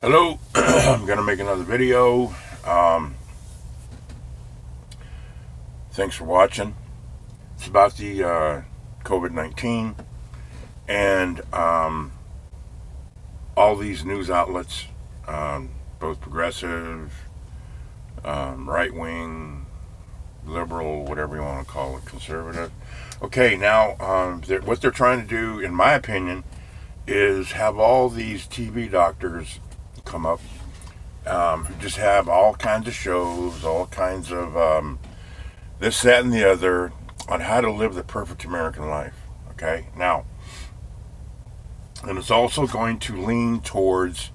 Hello, I'm going to make another video. Thanks for watching. It's about the COVID-19 and all these news outlets, both progressive, right-wing, liberal, whatever you want to call it, conservative. Okay, now what they're trying to do, in my opinion, is have all these TV doctors come up who just have all kinds of shows, all kinds of this, that, and the other on how to live the perfect American life. Okay, now, and it's also going to lean towards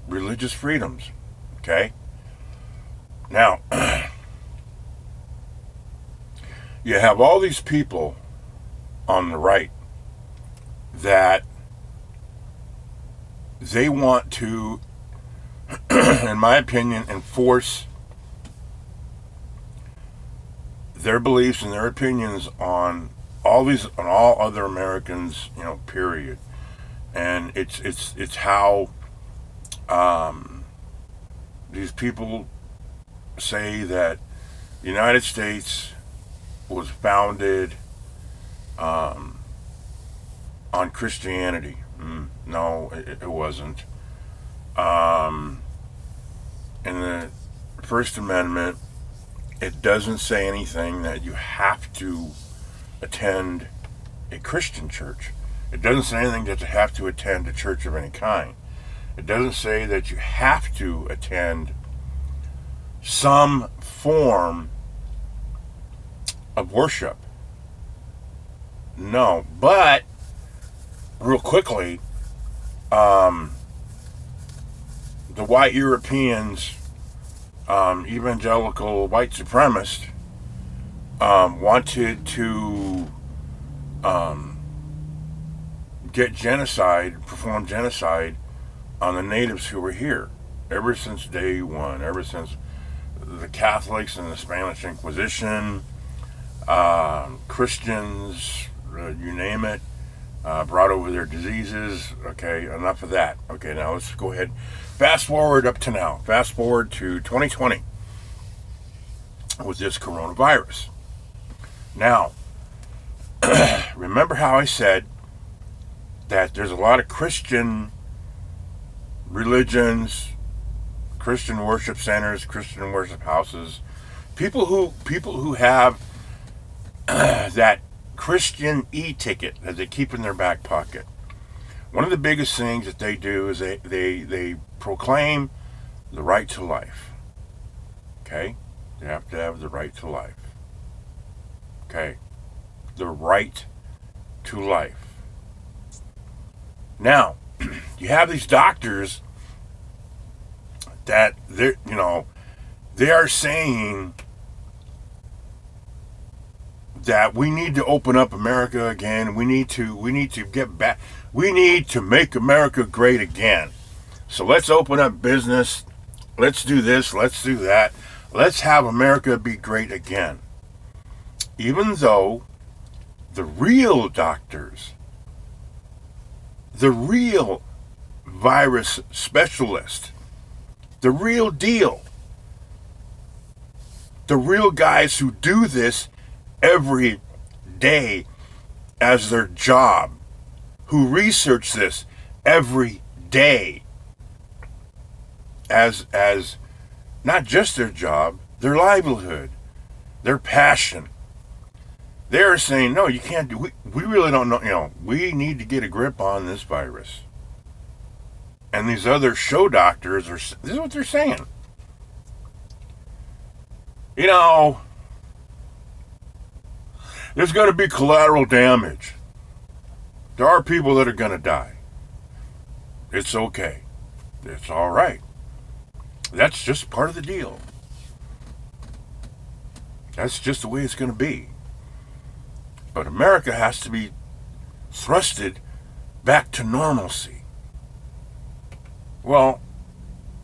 religious freedoms. Okay, now you have all these people on the right that they want to, in my opinion, enforce their beliefs and their opinions on all other Americans, period. And it's how these people say that the United States was founded on Christianity. No, it wasn't. In the First Amendment, it doesn't say anything that you have to attend a Christian church. It doesn't say anything that you have to attend a church of any kind. It doesn't say that you have to attend some form of worship. No, but real quickly, the white Europeans, evangelical white supremacists, wanted to perform genocide on the natives who were here ever since day one, ever since the Catholics and the Spanish Inquisition, Christians, you name it, brought over their diseases. Okay, enough of that. Okay, now let's go ahead. Fast forward up to now. Fast forward to 2020 with this coronavirus. Now, remember how I said that there's a lot of Christian religions, Christian worship centers, Christian worship houses, people who have that Christian e-ticket that they keep in their back pocket. One of the biggest things that they do is they proclaim the right to life. Okay? They have to have the right to life. Okay? The right to life. Now, you have these doctors that they are saying that we need to open up America again. We need to get back. We need to make America great again. So let's open up business. Let's do this. Let's do that. Let's have America be great again. Even though the real doctors, the real virus specialist, the real deal, the real guys who do this every day as their job, who research this every day as not just their job, their livelihood, their passion. They're saying, no, you can't do. We really don't know. We need to get a grip on this virus. And these other show doctors this is what they're saying. There's going to be collateral damage. There are people that are going to die. It's okay. It's all right. That's just part of the deal. That's just the way it's going to be. But America has to be thrusted back to normalcy. Well,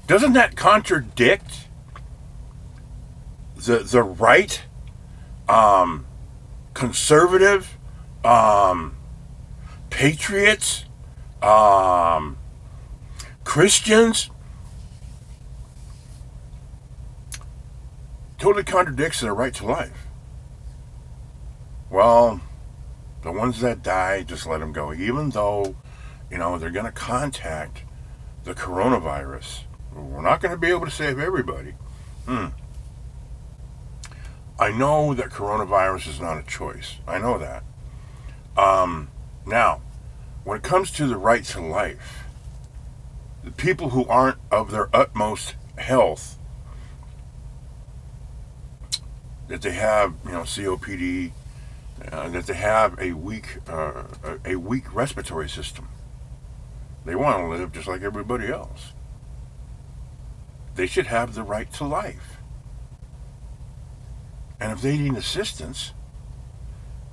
doesn't that contradict the right, conservative, patriots, Christians totally contradicts their right to life. Well, the ones that die, just let them go. Even though, they're going to contact the coronavirus. We're not going to be able to save everybody. I know that coronavirus is not a choice. I know that. Now, when it comes to the right to life, the people who aren't of their utmost health, that they have, COPD, that they have a weak respiratory system. They want to live just like everybody else. They should have the right to life. And if they need assistance,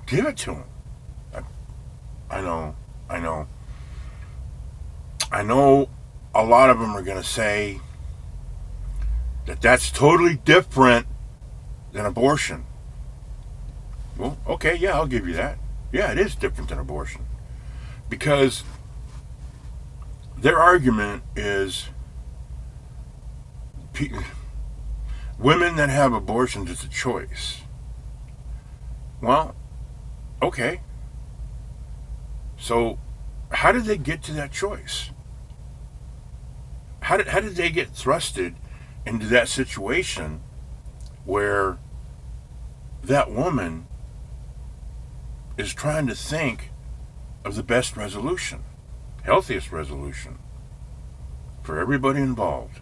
give it to them. I know a lot of them are going to say that that's totally different than abortion. Well, okay, yeah, I'll give you that. Yeah, it is different than abortion. Because their argument is women that have abortions, it's a choice. Well, okay. So, how did they get to that choice? How did they get thrusted into that situation where that woman is trying to think of the best resolution, healthiest resolution for everybody involved?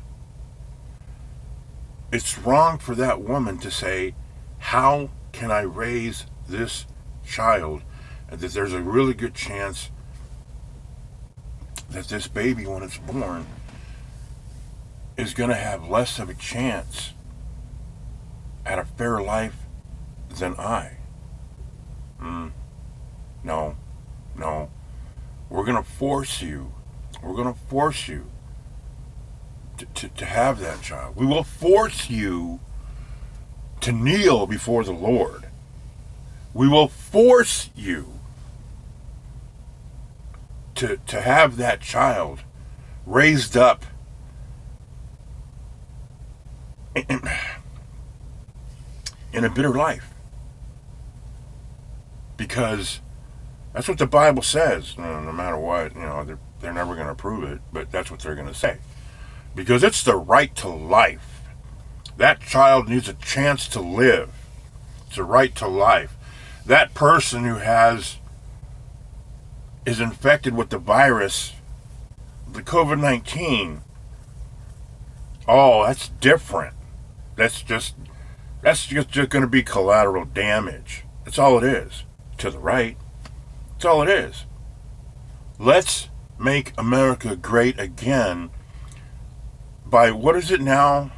It's wrong for that woman to say, how can I raise this child, and that there's a really good chance that this baby, when it's born, is going to have less of a chance at a fair life than I. No. We're going to force you to have that child. We will force you to kneel before the Lord. We will force you to have that child raised up in a bitter life. Because that's what the Bible says. No matter what, they're never going to prove it, but that's what they're going to say. Because it's the right to life. That child needs a chance to live. It's a right to life. That person who is infected with the virus, the COVID-19, that's different. That's just going to be collateral damage. That's all it is. To the right. That's all it is. Let's make America great again by, what is it now?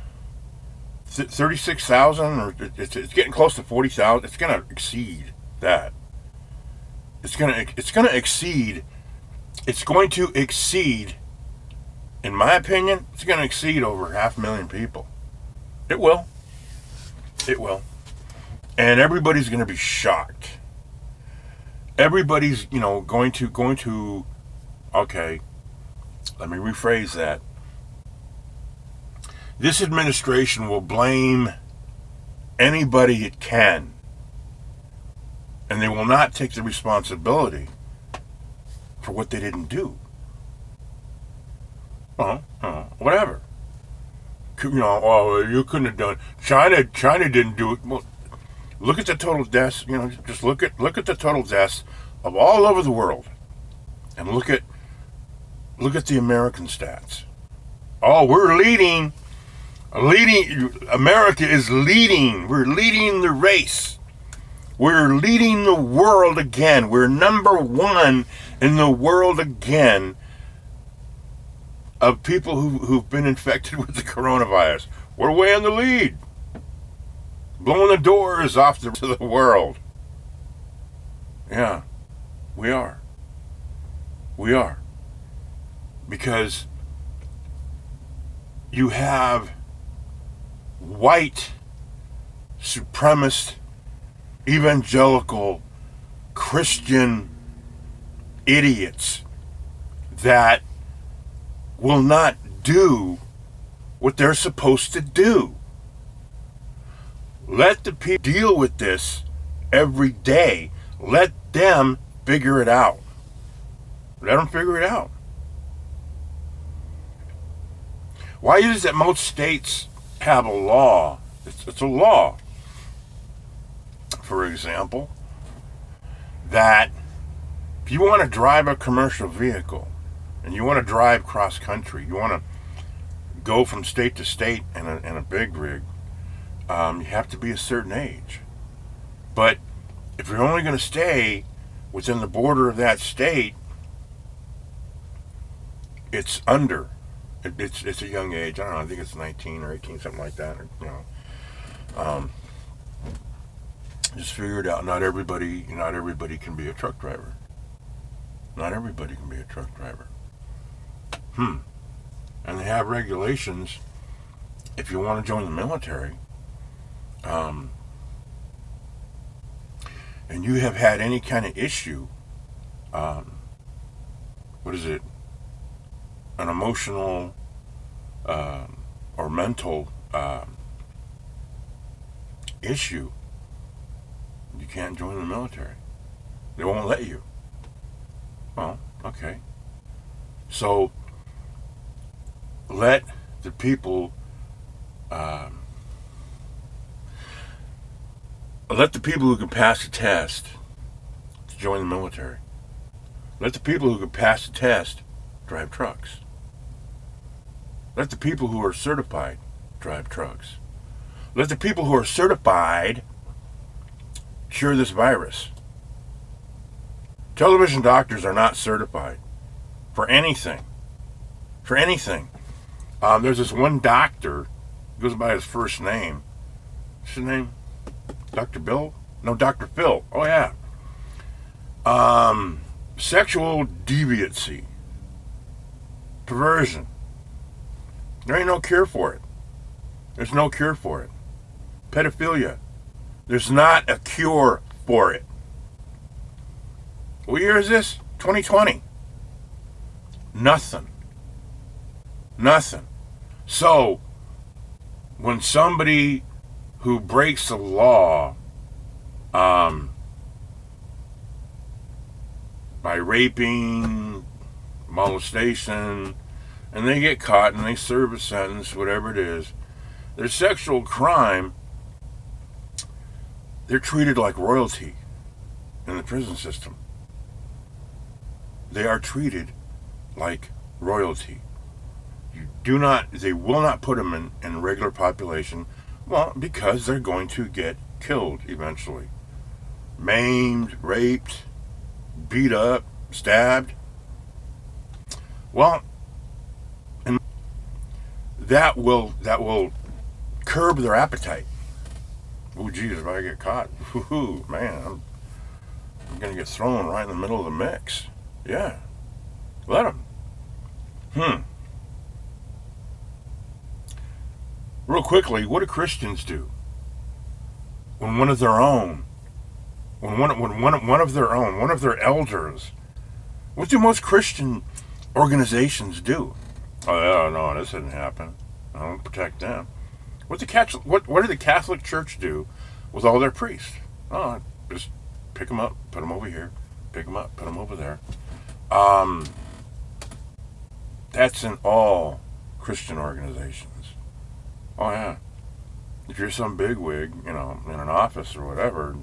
36,000, or it's getting close to 40,000. It's going to exceed that. It's going to exceed, in my opinion, it's going to exceed over 500,000 people. It will. And everybody's going to be shocked. Everybody's, going to, okay, let me rephrase that. This administration will blame anybody it can, and they will not take the responsibility for what they didn't do. Whatever. You couldn't have done. China didn't do it. Well, look at the total deaths. Just look at the total deaths of all over the world, and look at the American stats. We're leading. America is leading. We're leading the race. We're leading the world again. We're number one in the world again of people who've been infected with the coronavirus. We're way in the lead. Blowing the doors off to the world. Yeah, we are. Because you have white supremacist evangelical Christian idiots that will not do what they're supposed to do. Let the people deal with this every day. Let them figure it out. Let them figure it out. Why is it that most states have a law? It's a law, for example, that if you want to drive a commercial vehicle and you want to drive cross country, you want to go from state to state in a big rig, you have to be a certain age. But if you're only going to stay within the border of that state, it's under. It's a young age. I don't know. I think it's 19 or 18, something like that. Just figure it out. Not everybody can be a truck driver. Not everybody can be a truck driver. And they have regulations. If you want to join the military, and you have had any kind of issue, what is it? An emotional or mental issue, you can't join the military. They won't let you. Well, okay. So let the people who can pass the test to join the military. Let the people who can pass the test drive trucks. Let the people who are certified drive trucks. Let the people who are certified cure this virus. Television doctors are not certified for anything. For anything. There's this one doctor, he goes by his first name. What's his name? Dr. Bill? No, Dr. Phil. Oh, yeah. Sexual deviancy. Perversion. There ain't no cure for it. There's no cure for it. Pedophilia. There's not a cure for it. What year is this? 2020. Nothing. Nothing. So, when somebody who breaks the law by raping, molestation, and they get caught and they serve a sentence, whatever it is, their sexual crime, they're treated like royalty in the prison system. They are treated like royalty. They will not put them in regular population, well, because they're going to get killed eventually. Maimed, raped, beat up, stabbed. Well, and that will curb their appetite. Oh, geez, if I get caught, man, I'm going to get thrown right in the middle of the mix. Yeah. Let them. Real quickly, what do Christians do when one of their own, one of their elders, what do most Christian organizations do? Oh, no, this didn't happen. I don't protect them. What did the Catholic Church do with all their priests? Oh, just pick them up, put them over here, pick them up, put them over there. That's in all Christian organizations. Oh, yeah. If you're some bigwig, in an office or whatever,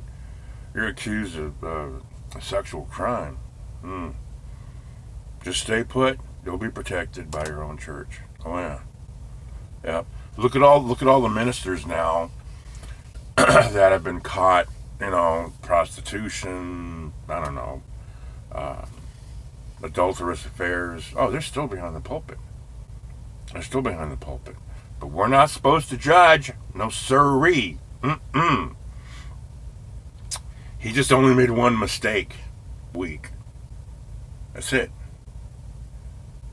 you're accused of a sexual crime. Just stay put. You'll be protected by your own church. Oh, yeah. Yep. Look at all the ministers now that have been caught, prostitution, I don't know, adulterous affairs. Oh, they're still behind the pulpit. They're still behind the pulpit. But we're not supposed to judge. No sirree. He just only made one mistake. Weak. That's it.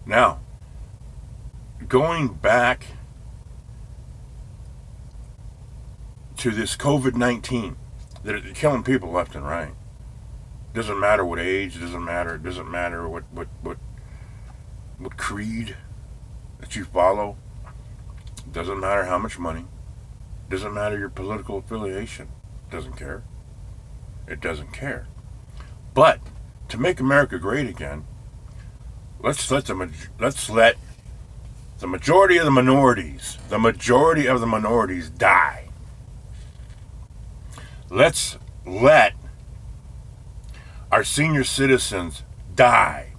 Now, going back to this COVID-19, that are killing people left and right. Doesn't matter what age. Doesn't matter what creed. that you follow. Doesn't matter how much money. Doesn't matter your political affiliation. Doesn't care. It doesn't care. But to make America great again, let's let the majority of the minorities die. Let's let our senior citizens die.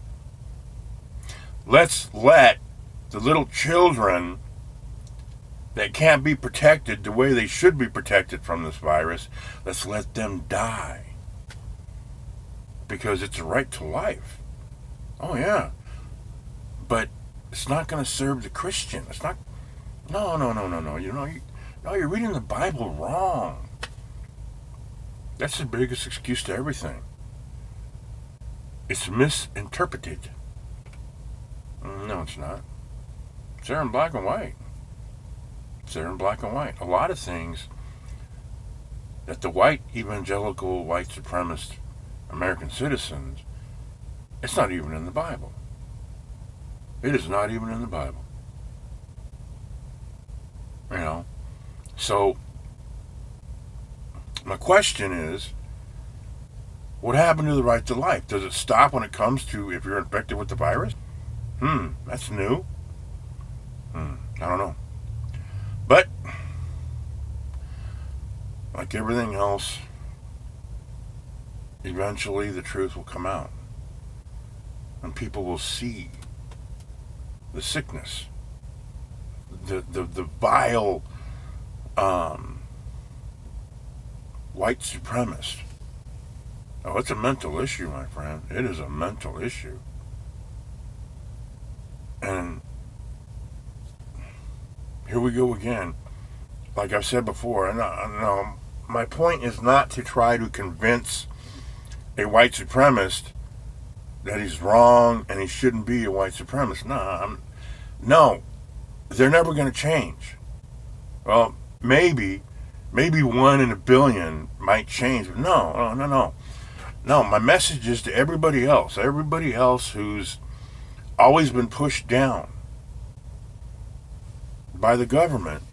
Let's let the little children that can't be protected the way they should be protected from this virus, let's let them die. Because it's a right to life. Oh yeah. But it's not going to serve the Christian. It's not. No. You're reading the Bible wrong. That's the biggest excuse to everything. It's misinterpreted. No, it's not. It's there in black and white. It's there in black and white. A lot of things that the white evangelical, white supremacist American citizens, it's not even in the Bible. It is not even in the Bible. You know? So, my question is, what happened to the right to life? Does it stop when it comes to if you're infected with the virus? That's new. I don't know. But, like everything else, eventually the truth will come out. And people will see the sickness, the vile white supremacist. Oh, it's a mental issue, my friend. It is a mental issue. And here we go again. Like I've said before, no, my point is not to try to convince a white supremacist that he's wrong and he shouldn't be a white supremacist. No, they're never going to change. Well, maybe 1 in a billion might change, but no. No, my message is to everybody else who's always been pushed down by the government,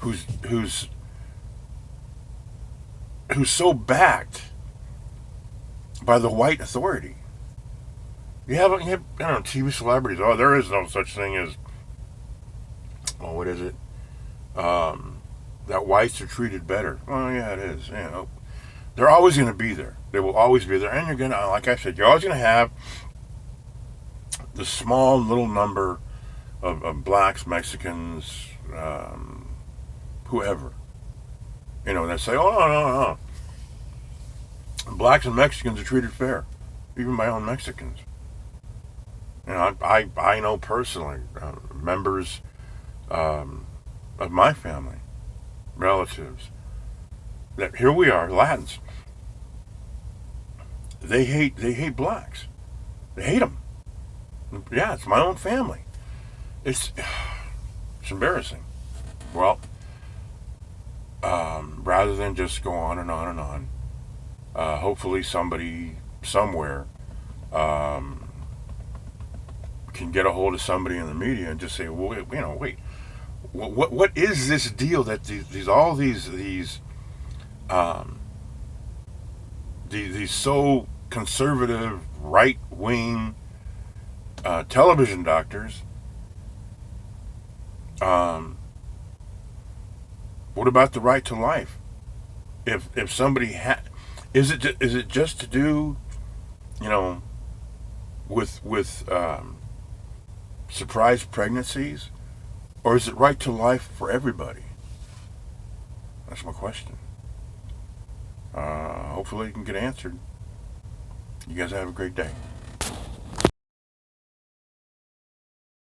who's so backed by the white authority. You have TV celebrities. Oh, there is no such thing as, what is it? That whites are treated better. Oh yeah, it is. They're always going to be there. They will always be there, and you're gonna, like I said, you're always going to have the small little number of blacks, Mexicans, whoever, that say, oh no. Blacks and Mexicans are treated fair, even my own Mexicans. I know personally members of my family, relatives, that here we are, Latins. They hate blacks. They hate them. Yeah, it's my own family. It's embarrassing. Well, rather than just go on and on and on, hopefully somebody somewhere can get a hold of somebody in the media and just say, well, wait, what is this deal that these so conservative right-wing television doctors, what about the right to life? If somebody is it just to do, with surprise pregnancies, or is it right to life for everybody? That's my question. Hopefully it can get answered. You guys have a great day.